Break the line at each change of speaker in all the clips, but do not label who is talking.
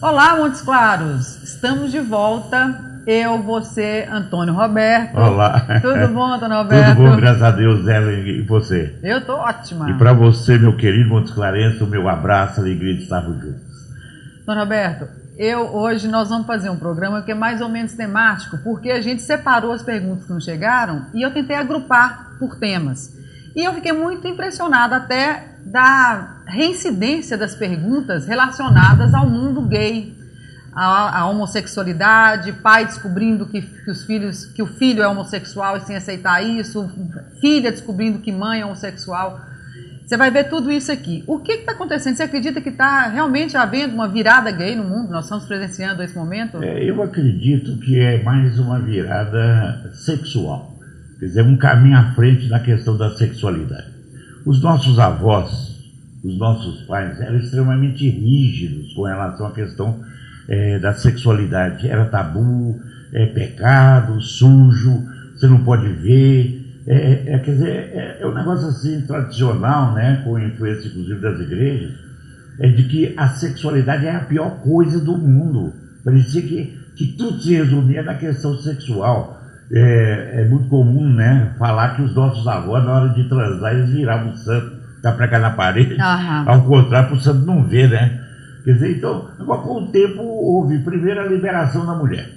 Olá, Montes Claros! Estamos de volta. Eu, você, Antônio Roberto.
Olá.
Tudo bom, Antônio Roberto?
Tudo bom, graças a Deus, Ellen, e você?
Eu tô ótima.
E para você, meu querido Montes Clarense, o meu abraço, alegria de estarmos juntos.
Antônio Roberto, hoje nós vamos fazer um programa que é mais ou menos temático, porque a gente separou as perguntas que nos chegaram e eu tentei agrupar por temas. E eu fiquei muito impressionada até da reincidência das perguntas relacionadas ao mundo gay, à homossexualidade, pai descobrindo que o filho é homossexual e sem aceitar isso, filha descobrindo que mãe é homossexual. Você vai ver tudo isso aqui. O que está acontecendo? Você acredita que está realmente havendo uma virada gay no mundo? Nós estamos presenciando esse momento?
Eu acredito que é mais uma virada sexual. Quer dizer, um caminho à frente na questão da sexualidade. Os nossos avós, os nossos pais eram extremamente rígidos com relação à questão da sexualidade. Era tabu, pecado, sujo, você não pode ver. Quer dizer, é um negócio assim tradicional, né, com influência inclusive das igrejas, de que a sexualidade é a pior coisa do mundo. Parecia que tudo se resumia na questão sexual. É muito comum, né, falar que os nossos avós, na hora de transar, eles viravam o santo para pregar na parede, ao contrário, para o santo não ver, né? Quer dizer, então, com o tempo houve primeiro a liberação da mulher,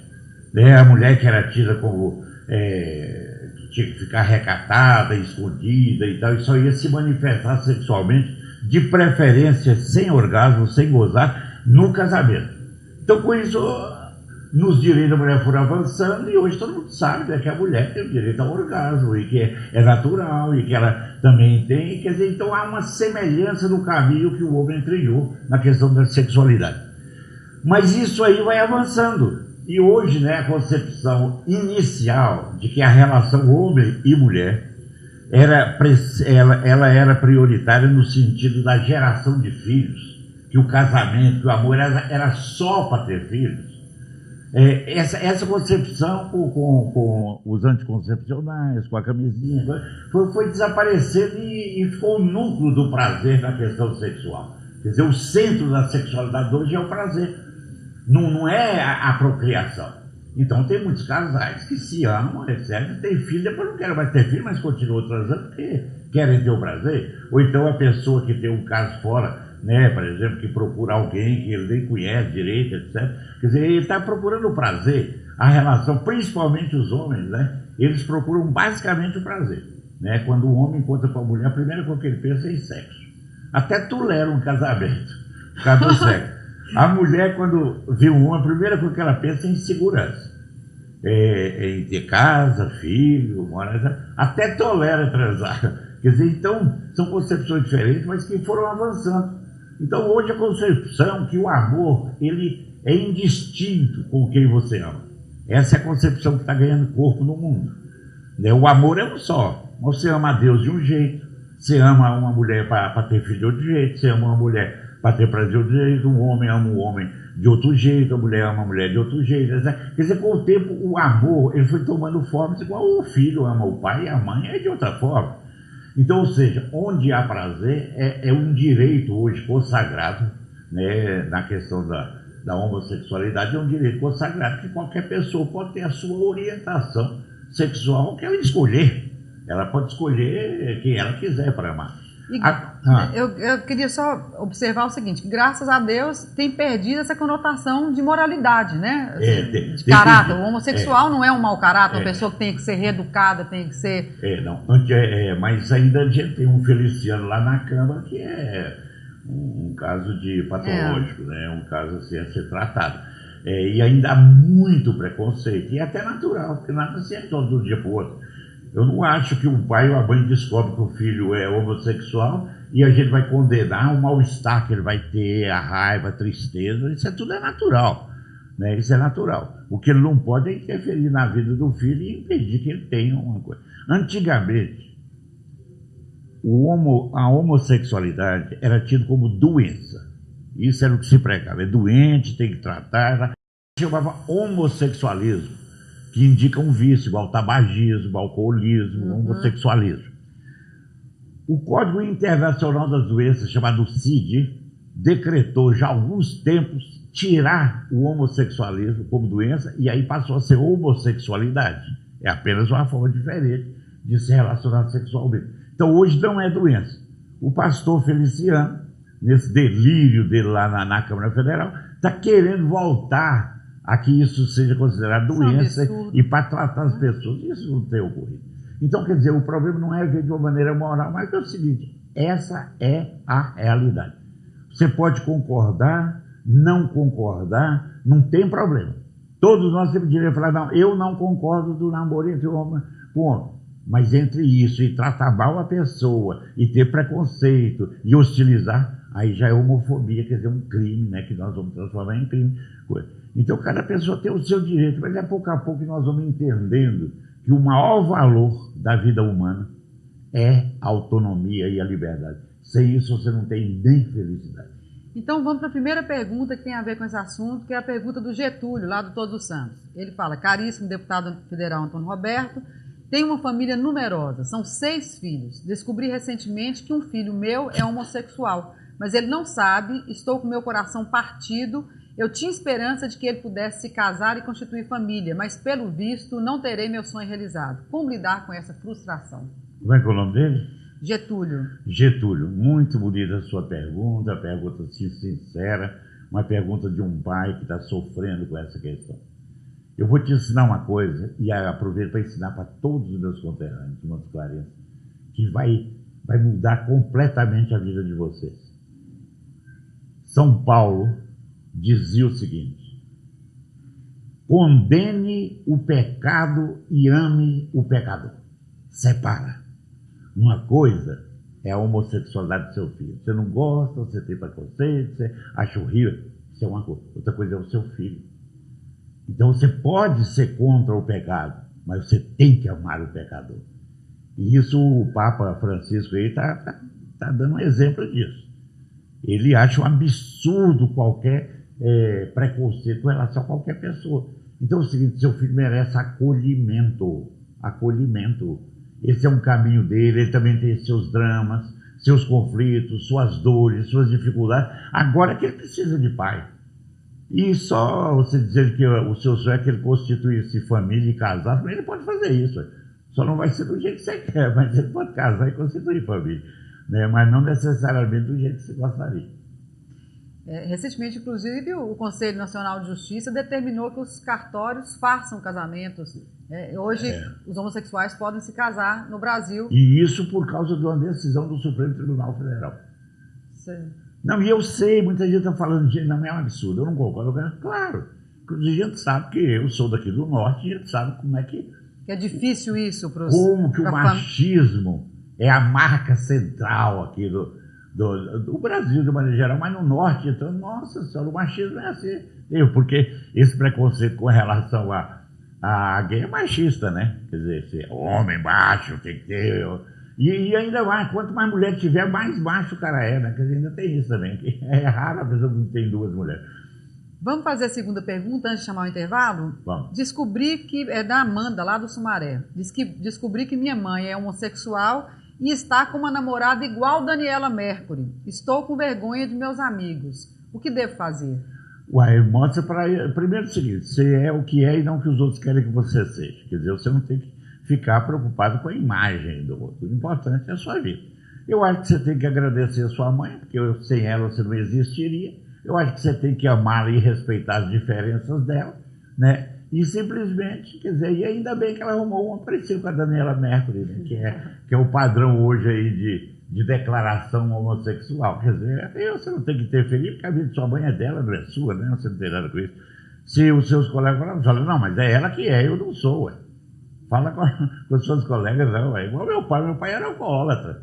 né? A mulher que era tida como que tinha que ficar recatada, escondida e tal, e só ia se manifestar sexualmente, de preferência sem orgasmo, sem gozar, no casamento. Então, com isso, nos direitos da mulher foram avançando e hoje todo mundo sabe, né, que a mulher tem o direito ao orgasmo e que é natural e que ela também tem. Quer dizer, então há uma semelhança no caminho que o homem trilhou na questão da sexualidade. Mas isso aí vai avançando. E hoje, né, a concepção inicial de que a relação homem e mulher ela era prioritária no sentido da geração de filhos, que o casamento, que o amor era só para ter filhos. Essa concepção com os anticoncepcionais, com a camisinha, foi desaparecendo e ficou o núcleo do prazer na questão sexual. Quer dizer, o centro da sexualidade hoje é o prazer, não é a procriação. Então tem muitos casais que se amam, etc., tem filho, depois não querem mais ter filho, mas continuam transando porque querem ter o prazer. Ou então a pessoa que tem um caso fora, né, por exemplo, que procura alguém que ele nem conhece direito, etc. Quer dizer, ele está procurando o prazer, a relação, principalmente os homens, né, eles procuram basicamente o prazer, né? Quando o homem encontra com a mulher, a primeira coisa que ele pensa é em sexo. Até tolera um casamento por causa do sexo. A mulher, quando vê um homem, a primeira coisa que ela pensa é em segurança, em ter casa, filho, morar, até tolera transar. Quer dizer, então, são concepções diferentes, mas que foram avançando. Então, hoje a concepção que o amor, ele é indistinto com quem você ama. Essa é a concepção que está ganhando corpo no mundo. O amor é um só. Você ama a Deus de um jeito, você ama uma mulher para ter filho de outro jeito, você ama uma mulher para ter prazer de outro jeito, um homem ama um homem de outro jeito, a mulher ama a mulher de outro jeito. Quer dizer, com o tempo, o amor ele foi tomando formas igual o filho ama o pai e a mãe é de outra forma. Então, ou seja, onde há prazer é um direito hoje consagrado, né, na questão da homossexualidade, é um direito consagrado que qualquer pessoa pode ter a sua orientação sexual que ela escolher. Ela pode escolher quem ela quiser para amar.
Eu queria só observar o seguinte, que graças a Deus tem perdido essa conotação de moralidade, né? De caráter. O homossexual não é um mau caráter, uma pessoa que tem que ser reeducada, tem que ser...
Mas ainda a gente tem um Feliciano lá na Câmara que é um caso de patológico, né? Um caso assim, a ser tratado. E ainda há muito preconceito, e é até natural, porque nada se resolve de um dia para o outro. Eu não acho que o pai ou a mãe descobre que o filho é homossexual e a gente vai condenar o mal-estar que ele vai ter, a raiva, a tristeza. Isso tudo é natural, né? Isso é natural. O que ele não pode é interferir na vida do filho e impedir que ele tenha uma coisa. Antigamente, a homossexualidade era tida como doença. Isso era o que se pregava. É doente, tem que tratar. Chamava homossexualismo, que indica um vício, igual tabagismo, alcoolismo, homossexualismo. O Código Internacional das Doenças, chamado CID, decretou já há alguns tempos tirar o homossexualismo como doença e aí passou a ser homossexualidade. É apenas uma forma diferente de se relacionar sexualmente. Então hoje não é doença. O pastor Feliciano, nesse delírio dele lá na Câmara Federal, está querendo voltar a que isso seja considerado doença e para tratar as pessoas. Isso não tem ocorrido. Então, quer dizer, o problema não é ver de uma maneira moral, mas é o seguinte, essa é a realidade. Você pode concordar, não concordar, não tem problema. Todos nós sempre diríamos falar, não, eu não concordo do namoro entre homem com homem. Mas entre isso e tratar mal a pessoa, e ter preconceito, e hostilizar, aí já é homofobia, quer dizer, um crime, né, que nós vamos transformar em crime. Então, cada pessoa tem o seu direito, mas é pouco a pouco que nós vamos entendendo que o maior valor da vida humana é a autonomia e a liberdade. Sem isso, você não tem nem felicidade.
Então, vamos para a primeira pergunta que tem a ver com esse assunto, que é a pergunta do Getúlio, lá do Todos os Santos. Ele fala, caríssimo deputado federal Antônio Roberto, tenho uma família numerosa, são 6 filhos. Descobri recentemente que um filho meu é homossexual, mas ele não sabe, estou com meu coração partido. Eu tinha esperança de que ele pudesse se casar e constituir família, mas pelo visto não terei meu sonho realizado. Como lidar com essa frustração?
Como é que é o nome dele?
Getúlio.
Getúlio, muito bonita a sua pergunta assim, sincera, uma pergunta de um pai que está sofrendo com essa questão. Eu vou te ensinar uma coisa, e aproveito para ensinar para todos os meus conterrâneos, irmãos Clarence, que vai mudar completamente a vida de vocês. São Paulo dizia o seguinte, condene o pecado e ame o pecador. Separa. Uma coisa é a homossexualidade do seu filho. Você não gosta, você tem preconceito, você acha horrível. Isso é uma coisa. Outra coisa é o seu filho. Então você pode ser contra o pecado, mas você tem que amar o pecador. E isso o Papa Francisco aí está dando um exemplo disso. Ele acha um absurdo qualquer preconceito com relação a qualquer pessoa. Então é o seguinte, seu filho merece acolhimento. Acolhimento. Esse é um caminho dele, ele também tem seus dramas, seus conflitos, suas dores, suas dificuldades. Agora que ele precisa de pai. E só você dizer que o seu sonho é que ele constituísse família e casasse, ele pode fazer isso. Só não vai ser do jeito que você quer, mas ele pode casar e constituir família. Né? Mas não necessariamente do jeito que você gostaria.
Recentemente, inclusive, o Conselho Nacional de Justiça determinou que os cartórios façam casamentos. Hoje, os homossexuais podem se casar no Brasil.
E isso por causa de uma decisão do Supremo Tribunal Federal.
Sim.
Não, e eu sei, muita gente está falando, não é um absurdo, eu não concordo. Claro, a gente sabe que eu sou daqui do Norte, e a gente sabe como é que...
É difícil isso para os...
Como que o machismo é a marca central aqui do Brasil, de maneira geral, mas no Norte, então, nossa senhora, o machismo é assim. Porque esse preconceito com relação a gay é machista, né? Quer dizer, ser homem macho, tem que ter... E ainda mais, quanto mais mulher tiver, mais macho o cara é, né? Quer dizer, ainda tem isso também, que é raro a pessoa que não tem 2 mulheres.
Vamos fazer a segunda pergunta antes de chamar o intervalo?
Vamos.
Descobri que, é da Amanda, lá do Sumaré. Descobri que minha mãe é homossexual e está com uma namorada igual Daniela Mercury. Estou com vergonha de meus amigos. O que devo fazer?
Uai, mostra para ele. Primeiro o seguinte, você é o que é e não o que os outros querem que você seja. Quer dizer, você não tem que ficar preocupado com a imagem do outro. O importante é a sua vida. Eu acho que você tem que agradecer a sua mãe, porque sem ela você não existiria. Eu acho que você tem que amá-la e respeitar as diferenças dela, né? E simplesmente, quer dizer, e ainda bem que ela arrumou uma parecida com a Daniela Mercury, né? que é o padrão hoje aí de declaração homossexual. Quer dizer, você não tem que interferir, porque a vida de sua mãe é dela, não é sua, né? Você não tem nada com isso. Se os seus colegas falam, não, mas é ela que é, eu não sou, ué. Fala com os seus colegas, não, é igual meu pai era alcoólatra.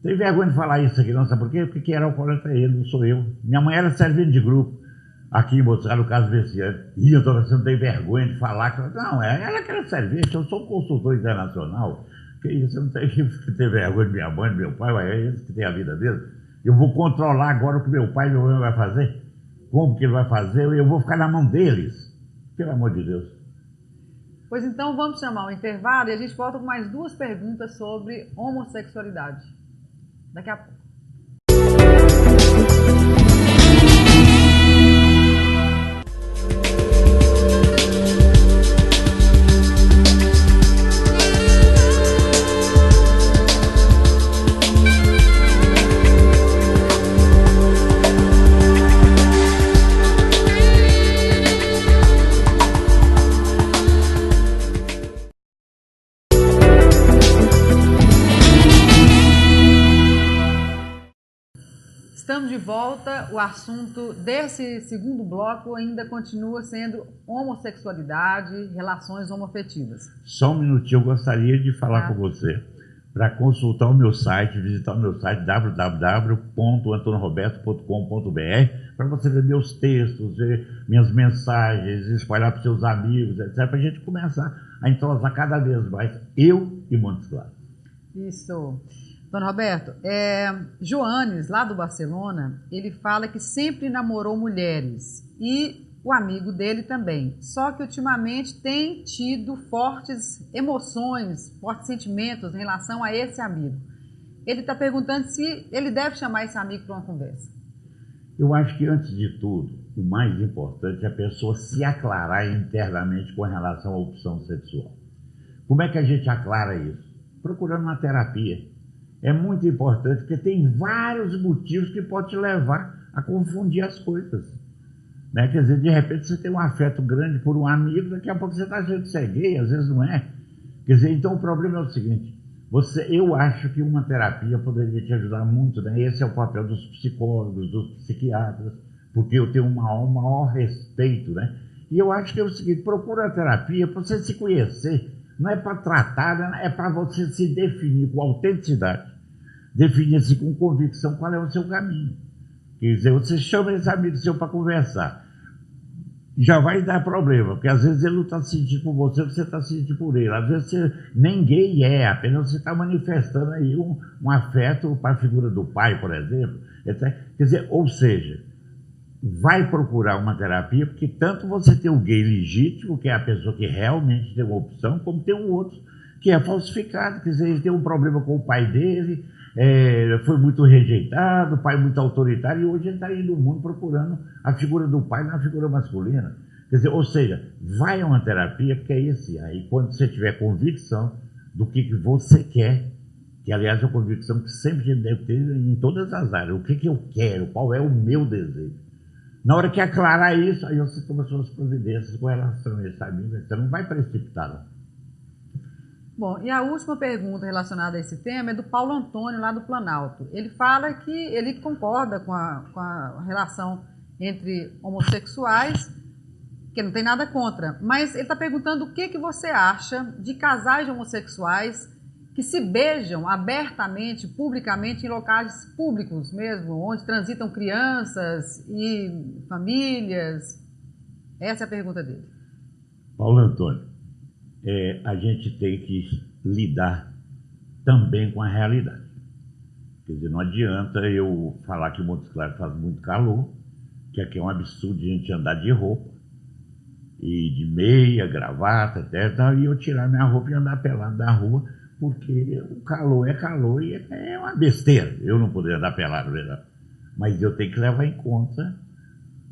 Tem vergonha de falar isso aqui, não, sabe por quê? Porque quem era alcoólatra é ele, não sou eu. Minha mãe era servente de grupo, aqui em Botucatu, no caso desse ano. E eu estou pensando, não tem vergonha de falar. Não, ela que era servente, eu sou um consultor internacional. Que isso, eu não tenho que ter vergonha de minha mãe, de meu pai, é eles que tem a vida deles. Eu vou controlar agora o que meu pai e meu mãe vai fazer? Como que ele vai fazer? Eu vou ficar na mão deles. Pelo amor de Deus.
Pois então vamos chamar o intervalo e a gente volta com mais 2 perguntas sobre homossexualidade. Daqui a pouco. volta, o assunto desse segundo bloco ainda continua sendo homossexualidade, relações homoafetivas.
Só um minutinho, eu gostaria de falar com você, para consultar o meu site, visitar o meu site www.antonoroberto.com.br, para você ver meus textos, ver minhas mensagens, espalhar para os seus amigos, etc., para a gente começar a entrosar cada vez mais, eu e Montes Claros.
Isso. Dona Roberto, Joanes, lá do Barcelona, ele fala que sempre namorou mulheres e o amigo dele também. Só que ultimamente tem tido fortes emoções, fortes sentimentos em relação a esse amigo. Ele está perguntando se ele deve chamar esse amigo para uma conversa.
Eu acho que, antes de tudo, o mais importante é a pessoa se aclarar internamente com relação à opção sexual. Como é que a gente aclara isso? Procurando uma terapia. É muito importante, porque tem vários motivos que podem te levar a confundir as coisas. Né? Quer dizer, de repente você tem um afeto grande por um amigo, daqui a pouco você está achando que você é gay, às vezes não é. Quer dizer, então o problema é o seguinte, eu acho que uma terapia poderia te ajudar muito, né? Esse é o papel dos psicólogos, dos psiquiatras, porque eu tenho um maior respeito, né? E eu acho que é o seguinte, procura a terapia para você se conhecer, não é para tratar, né? É para você se definir com autenticidade. Definir-se com convicção qual é o seu caminho. Quer dizer, você chama esse amigo seu para conversar. Já vai dar problema, porque às vezes ele não está sentindo por você, você está sentindo por ele. Às vezes você nem gay apenas você está manifestando aí um afeto para a figura do pai, por exemplo. Quer dizer, ou seja, vai procurar uma terapia, porque tanto você tem o gay legítimo, que é a pessoa que realmente tem uma opção, como tem um outro que é falsificado. Quer dizer, ele tem um problema com o pai dele, foi muito rejeitado, o pai muito autoritário, e hoje ele está indo no mundo procurando a figura do pai na figura masculina. Quer dizer, ou seja, vai a uma terapia, porque é isso. Aí quando você tiver convicção do que você quer, que aliás é uma convicção que sempre a gente deve ter em todas as áreas, o que eu quero, qual é o meu desejo. Na hora que aclarar isso, aí você toma suas providências com relação a esse amigo, você não vai precipitar, não.
Bom, e a última pergunta relacionada a esse tema é do Paulo Antônio, lá do Planalto. Ele fala que ele concorda com a relação entre homossexuais, que não tem nada contra, mas ele está perguntando o que você acha de casais homossexuais que se beijam abertamente, publicamente, em locais públicos mesmo, onde transitam crianças e famílias. Essa é a pergunta dele.
Paulo Antônio, a gente tem que lidar também com a realidade. Quer dizer, não adianta eu falar que Montes Claros faz muito calor, que aqui é um absurdo a gente andar de roupa, e de meia, gravata, até, e eu tirar minha roupa e andar pelado na rua, porque o calor é calor e é uma besteira eu não poder andar pelado, verdade? Mas eu tenho que levar em conta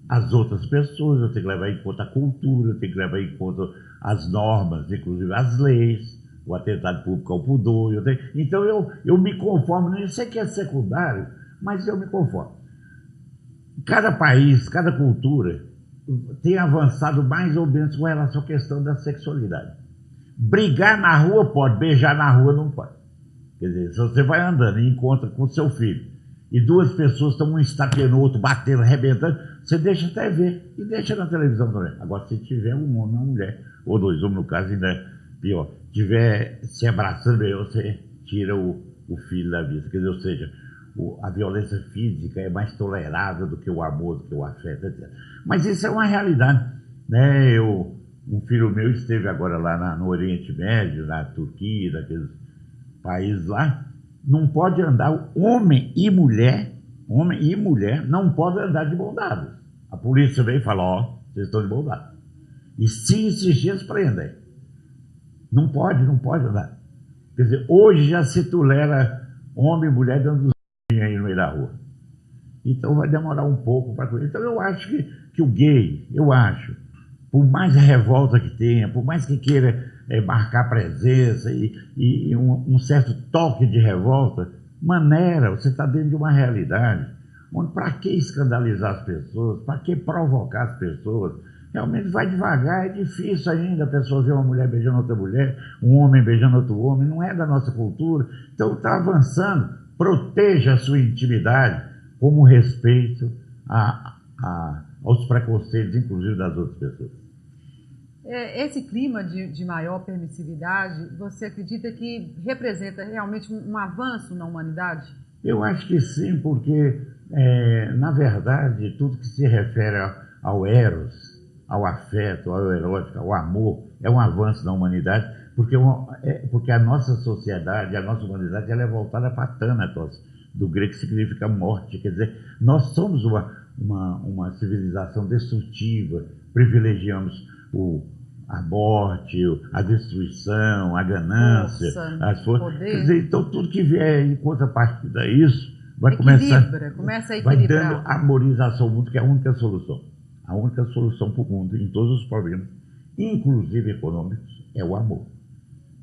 as outras pessoas, eu tenho que levar em conta a cultura, eu tenho que levar em conta as normas, inclusive as leis, o atentado público ao pudor. Então eu me conformo, não sei que é secundário, mas eu me conformo. Cada país, cada cultura tem avançado mais ou menos com relação à questão da sexualidade. Brigar na rua pode, beijar na rua não pode. Quer dizer, se você vai andando e encontra com seu filho e duas pessoas estão um estapeando o outro, batendo, arrebentando, você deixa até ver e deixa na televisão também. Agora, se tiver um homem, uma mulher, ou dois homens no caso, ainda é pior, tiver se abraçando, aí você tira o filho da vista. Quer dizer, ou seja, a violência física é mais tolerável do que o amor, do que o afeto, etc. Mas isso é uma realidade, né? Um filho meu esteve agora lá no Oriente Médio, na Turquia, naqueles países lá. Não pode andar homem e mulher não podem andar de mão dadas. A polícia vem e fala, vocês estão de mão dadas. E se insistir, eles prendem. Não pode andar. Quer dizer, hoje já se tolera homem e mulher dando os aí no meio da rua. Então vai demorar um pouco para coisa. Então eu acho que o gay, por mais revolta que tenha, por mais que queira marcar presença e um certo toque de revolta, você está dentro de uma realidade onde para que escandalizar as pessoas, para que provocar as pessoas? Realmente vai devagar, é difícil ainda a pessoa ver uma mulher beijando outra mulher, um homem beijando outro homem, não é da nossa cultura. Então está avançando, proteja a sua intimidade, como respeito aos preconceitos, inclusive das outras pessoas.
Esse clima de maior permissividade, você acredita que representa realmente um avanço na humanidade?
Eu acho que sim, porque, na verdade, tudo que se refere ao eros, ao afeto, ao erótico, ao amor, é um avanço na humanidade, porque a nossa sociedade, a nossa humanidade, ela é voltada para Thanatos, do grego que significa morte. Quer dizer, nós somos uma civilização destrutiva, privilegiamos a morte, a destruição, a ganância, as forças. Quer dizer, então tudo que vier em contrapartida a isso vai
começa a equilibrar.
Vai dando harmonização ao mundo, que é a única solução. A única solução para o mundo, em todos os problemas, inclusive econômicos, é o amor.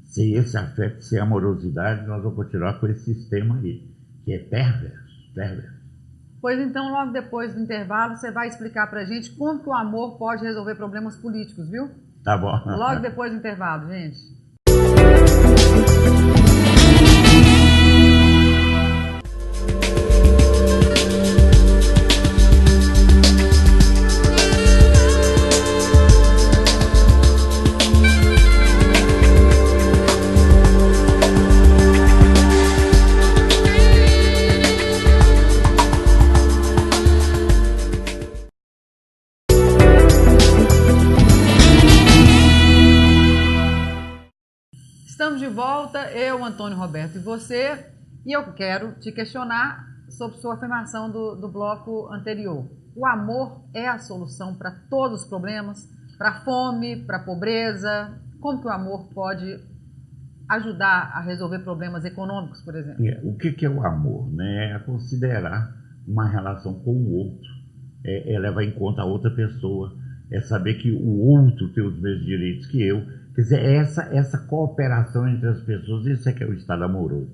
Sem esse afeto, sem amorosidade, nós vamos continuar com esse sistema aí, que é perverso.
Pois então, logo depois do intervalo, você vai explicar para a gente como que o amor pode resolver problemas políticos, viu?
Tá bom.
Logo depois do intervalo, gente. Estamos de volta, eu, Antônio Roberto e você, e eu quero te questionar sobre sua afirmação do bloco anterior. O amor é a solução para todos os problemas, para a fome, para a pobreza? Como que o amor pode ajudar a resolver problemas econômicos, por exemplo?
O que é o amor? Né? É considerar uma relação com o outro, é levar em conta a outra pessoa, é saber que o outro tem os mesmos direitos que eu. Quer dizer, essa cooperação entre as pessoas, isso é que é o estado amoroso.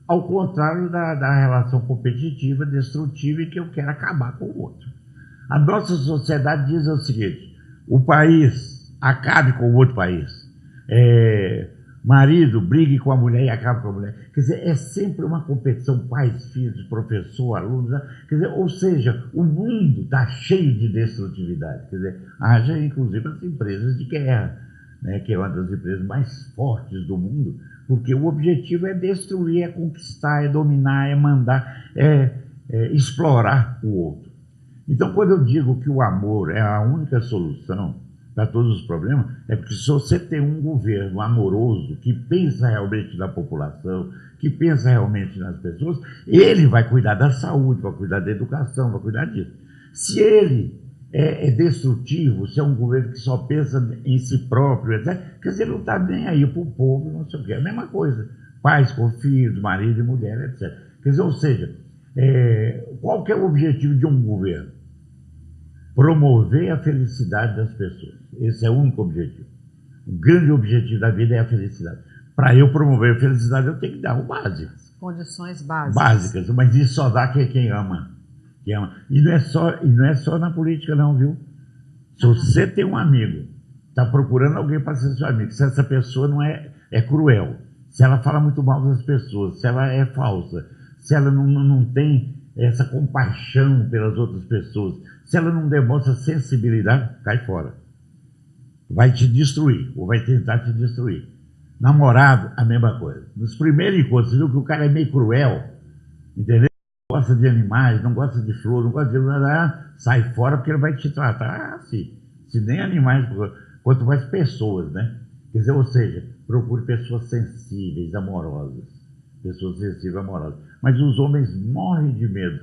Ao contrário da relação competitiva, destrutiva, e que eu quero acabar com o outro. A nossa sociedade diz o seguinte: o país acabe com o outro país. Marido brigue com a mulher e acabe com a mulher. Quer dizer, é sempre uma competição, pais, filhos, professor, alunos. Quer dizer, ou seja, o mundo está cheio de destrutividade. Quer dizer, haja inclusive as empresas de guerra, né, que é uma das empresas mais fortes do mundo, porque o objetivo é destruir, é conquistar, é dominar, é mandar, é explorar o outro. Então, quando eu digo que o amor é a única solução para todos os problemas, é porque se você tem um governo amoroso, que pensa realmente na população, que pensa realmente nas pessoas, ele vai cuidar da saúde, vai cuidar da educação, vai cuidar disso. Se ele é destrutivo, se é um governo que só pensa em si próprio, etc., quer dizer, ele não está nem aí para o povo, não sei o quê. É a mesma coisa. Pais com filhos, marido e mulher, etc. Quer dizer, ou seja, qual que é o objetivo de um governo? Promover a felicidade das pessoas. Esse é o único objetivo. O grande objetivo da vida é a felicidade. Para eu promover a felicidade, eu tenho que dar o básico.
Condições básicas.
Básicas, mas isso só dá quem ama. E não é só na política não, viu? Se você tem um amigo, está procurando alguém para ser seu amigo, se essa pessoa não é cruel, se ela fala muito mal das pessoas, se ela é falsa, se ela não tem essa compaixão pelas outras pessoas, se ela não demonstra sensibilidade, cai fora. Vai te destruir, ou vai tentar te destruir. Namorado, a mesma coisa. Nos primeiros encontros, você viu que o cara é meio cruel, entendeu? Não gosta de animais, não gosta de flor, não gosta de nada, sai fora porque ele vai te tratar assim. Se nem animais, quanto mais pessoas, né? Quer dizer, ou seja, procure pessoas sensíveis, amorosas. Pessoas sensíveis, amorosas. Mas os homens morrem de medo.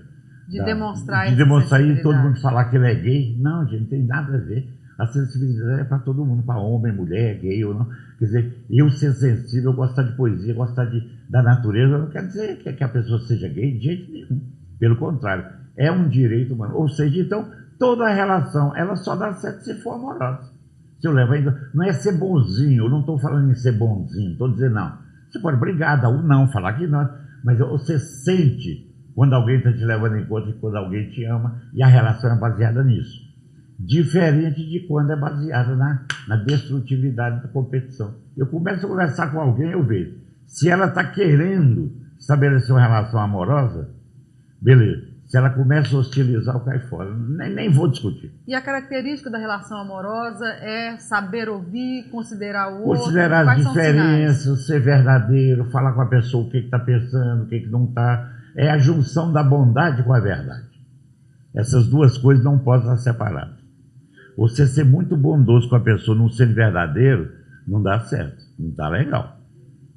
De demonstrar
e todo mundo falar que ele é gay. Não, gente, não tem nada a ver. A sensibilidade é para todo mundo, para homem, mulher, gay ou não. Quer dizer, eu ser sensível, eu gostar de poesia, gostar da natureza, não quer dizer que a pessoa seja gay de jeito nenhum. Pelo contrário, é um direito humano. Ou seja, então, toda a relação, ela só dá certo se for amorosa. Se eu levo ainda, não é ser bonzinho, eu não estou falando em ser bonzinho, estou dizendo não. Você pode brigar, dar um não, falar que não, mas você sente quando alguém está te levando em conta e quando alguém te ama, e a relação é baseada nisso. Diferente de quando é baseada na destrutividade da competição. Eu começo a conversar com alguém, eu vejo. Se ela está querendo estabelecer uma relação amorosa, beleza. Se ela começa a hostilizar, eu caio fora. Nem vou discutir.
E a característica da relação amorosa é saber ouvir, considerar o outro.
Considerar as diferenças, ser verdadeiro, falar com a pessoa o que está pensando, o que não está. É a junção da bondade com a verdade. Essas duas coisas não podem estar separadas. Você ser muito bondoso com a pessoa, não sendo verdadeiro, não dá certo, não está legal.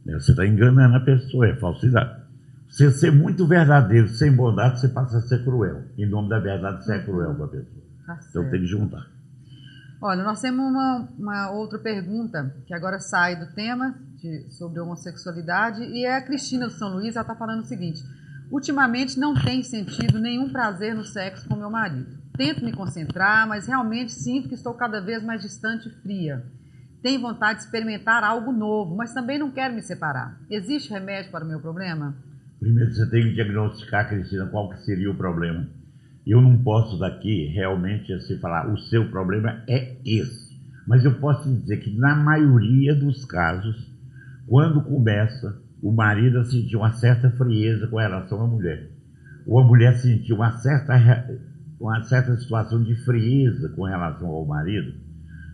Você está enganando a pessoa, é falsidade. Você ser muito verdadeiro, sem bondade, você passa a ser cruel. Em nome da verdade, você é cruel com a pessoa. Então tem que juntar.
Olha, nós temos uma outra pergunta, que agora sai do tema sobre homossexualidade, e é a Cristina do São Luís, ela está falando o seguinte: ultimamente não tenho sentido nenhum prazer no sexo com meu marido. Tento me concentrar, mas realmente sinto que estou cada vez mais distante e fria. Tenho vontade de experimentar algo novo, mas também não quero me separar. Existe remédio para o meu problema?
Primeiro você tem que diagnosticar, Cristina, qual que seria o problema. Eu não posso daqui realmente assim falar, o seu problema é esse. Mas eu posso dizer que na maioria dos casos, quando começa o marido a sentir uma certa frieza com relação à mulher, ou a mulher sentir uma certa situação de frieza com relação ao marido,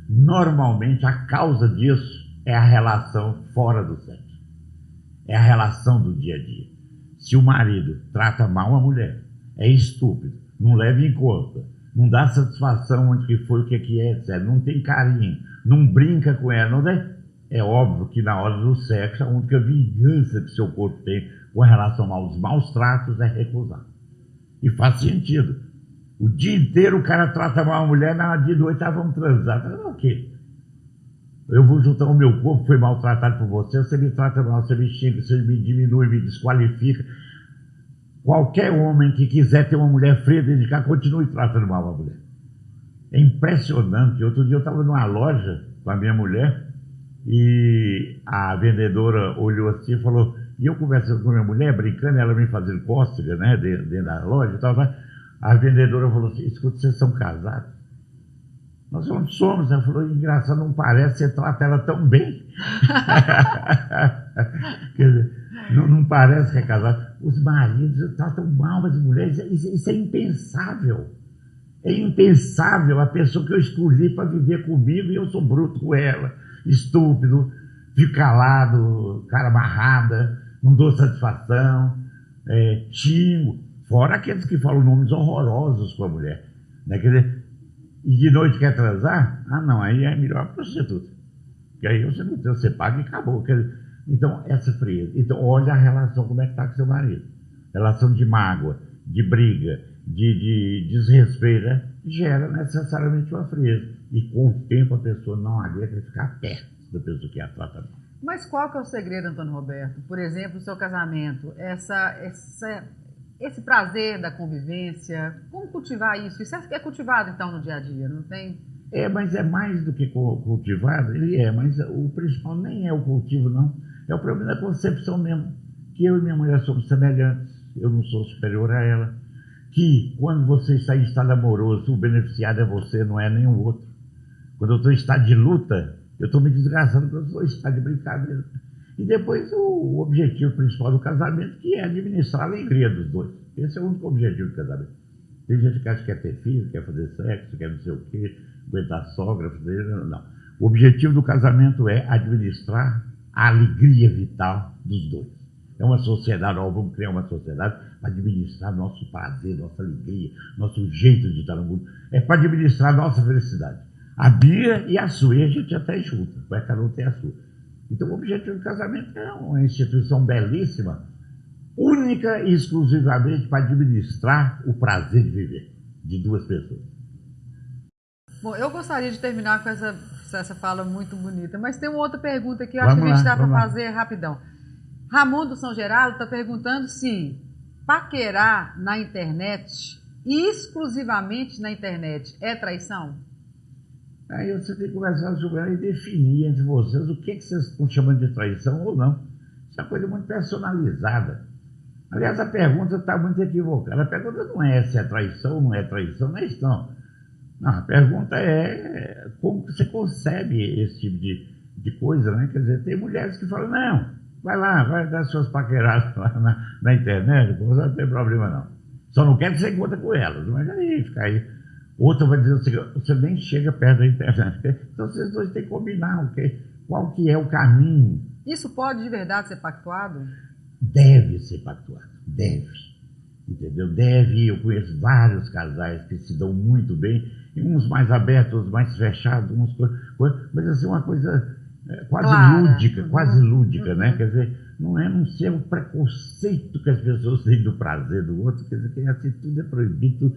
normalmente a causa disso é a relação fora do sexo. É a relação do dia a dia. Se o marido trata mal a mulher, é estúpido, não leva em conta, não dá satisfação onde que foi, o que é, etc. Não tem carinho, não brinca com ela, não é? É óbvio que na hora do sexo, a única vingança que seu corpo tem com relação aos maus tratos é recusar. E faz sentido. O dia inteiro o cara trata mal a mulher, na hora de noite, vamos transar. Não, o quê? Eu vou juntar o meu corpo, foi maltratado por você me trata mal, você me xinga, você me diminui, me desqualifica. Qualquer homem que quiser ter uma mulher fria dentro de casa, continue tratando mal a mulher. É impressionante. Outro dia eu estava numa loja com a minha mulher e a vendedora olhou assim e falou, e eu conversando com a minha mulher, brincando, ela me fazendo cócega, né, dentro da loja e tal. A vendedora falou assim, escuta, vocês são casados? Nós não somos. Ela falou, engraçado, não parece, você trata ela tão bem. Quer dizer, não parece que é casado. Os maridos tratam mal as mulheres, isso é impensável. É impensável. A pessoa que eu escolhi para viver comigo e eu sou bruto com ela, estúpido, fico calado, cara amarrada, não dou satisfação, xingo. Fora aqueles que falam nomes horrorosos com a mulher. Né? Quer dizer, e de noite quer transar? Ah, não, aí é melhor a prostituta. Porque aí você paga e acabou. Quer dizer, então, essa frieza. Então, olha a relação, como é que está com seu marido. Relação de mágoa, de briga, de desrespeito, né? Gera necessariamente uma frieza. E com o tempo a pessoa não aguenta ficar perto da pessoa que a trata mal.
Mas qual que é o segredo, Antônio Roberto? Por exemplo, no seu casamento, esse prazer da convivência, como cultivar isso? Isso é cultivado, então, no dia a dia, não tem?
Mas é mais do que cultivado, mas o principal nem é o cultivo, não. É o problema da concepção mesmo, que eu e minha mulher somos semelhantes, eu não sou superior a ela, que quando você está em estado amoroso, o beneficiado é você, não é nenhum outro. Quando eu estou em estado de luta, eu estou me desgraçando quando eu estou em estado de brincadeira. E depois o objetivo principal do casamento, que é administrar a alegria dos dois. Esse é o único objetivo do casamento. Tem gente que acha que quer ter filho, quer fazer sexo, quer não sei o quê, aguentar sogra, não. O objetivo do casamento é administrar a alegria vital dos dois. É uma sociedade, vamos criar uma sociedade para administrar nosso prazer, nossa alegria, nosso jeito de estar no mundo. É para administrar nossa felicidade. A minha e a sua, e a gente até junta, mas cada um tem a sua. Então o objetivo do casamento é uma instituição belíssima, única e exclusivamente para administrar o prazer de viver de duas pessoas.
Bom, eu gostaria de terminar com essa fala muito bonita, mas tem uma outra pergunta que eu acho que a gente dá para fazer rapidão. Ramon do São Geraldo está perguntando se paquerar na internet, exclusivamente na internet, é traição?
Aí você tem que começar sobre ela e definir entre vocês o que vocês estão chamando de traição ou não. Isso é uma coisa muito personalizada. Aliás, a pergunta está muito equivocada. A pergunta não é se é traição ou não é traição, não é isso não. Não, a pergunta é como você concebe esse tipo de coisa, né? Quer dizer, tem mulheres que falam, não, vai lá, vai dar suas paqueradas lá na internet, não tem problema não. Só não quero que você encontre com elas. Mas aí, fica aí. Outra vai dizer assim, você nem chega perto da internet. Então vocês dois têm que combinar qual que é o caminho.
Isso pode de verdade ser pactuado?
Deve ser pactuado, deve. Entendeu? Deve. Eu conheço vários casais que se dão muito bem, uns mais abertos, outros mais fechados, mas assim, uma coisa quase
clara.
Lúdica, né? Quer dizer, não ser um preconceito que as pessoas têm do prazer do outro, quer dizer, que assim, tudo é proibido.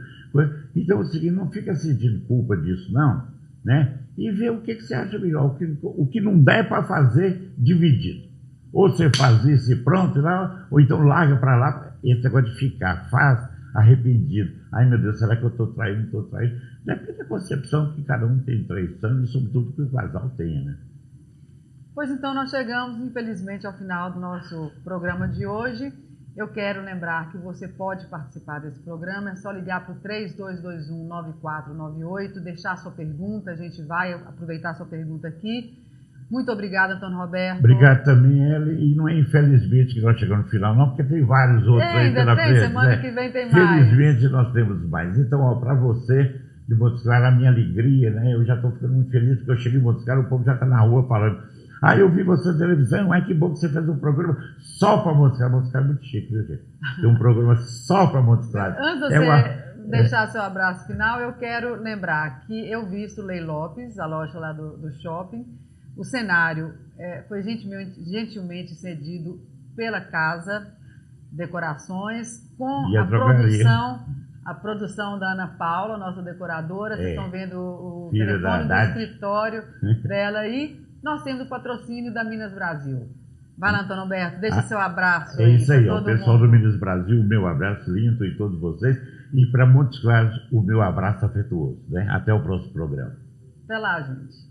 Então, o seguinte, não fica sentindo culpa disso, não, né? E ver o que você acha melhor, o que não der para fazer dividido. Ou você faz isso e pronto, lá, ou então larga para lá, esse negócio de ficar, faz arrependido. Ai, meu Deus, será que eu estou traindo, estou traindo? Depende da concepção que cada um tem de traição e, sobretudo, que o casal tenha, né?
Pois então, nós chegamos, infelizmente, ao final do nosso programa de hoje. Eu quero lembrar que você pode participar desse programa, é só ligar para o 3221-9498, deixar sua pergunta, a gente vai aproveitar a sua pergunta aqui. Muito obrigada, Antônio Roberto.
Obrigado também, Eli. E não é infelizmente que nós chegamos no final, não, porque tem vários outros aí pela frente.
Semana que vem tem mais.
Felizmente nós temos mais. Então, para você de Montes Claros, a minha alegria, né? Eu já estou ficando muito feliz porque eu cheguei em Montes Claros, o povo já está na rua falando. Eu vi você na televisão, que bom que você fez um programa só para Montes Claros. Montes Claros é muito chique, viu, gente? Tem um programa só para Montes Claros.
Antes de você deixar seu abraço final, eu quero lembrar que eu visto Lei Lopes, a loja lá do shopping. O cenário foi gentilmente cedido pela Casa Decorações, com a produção da Ana Paula, nossa decoradora. Vocês estão vendo o telefone do escritório dela aí. Nós temos o patrocínio da Minas Brasil. Vai lá, Antônio Alberto, deixa seu abraço.
É isso aí, o pessoal do Minas Brasil, o meu abraço lindo e todos vocês. E para Montes Claros, o meu abraço afetuoso. Né? Até o próximo programa.
Até lá, gente.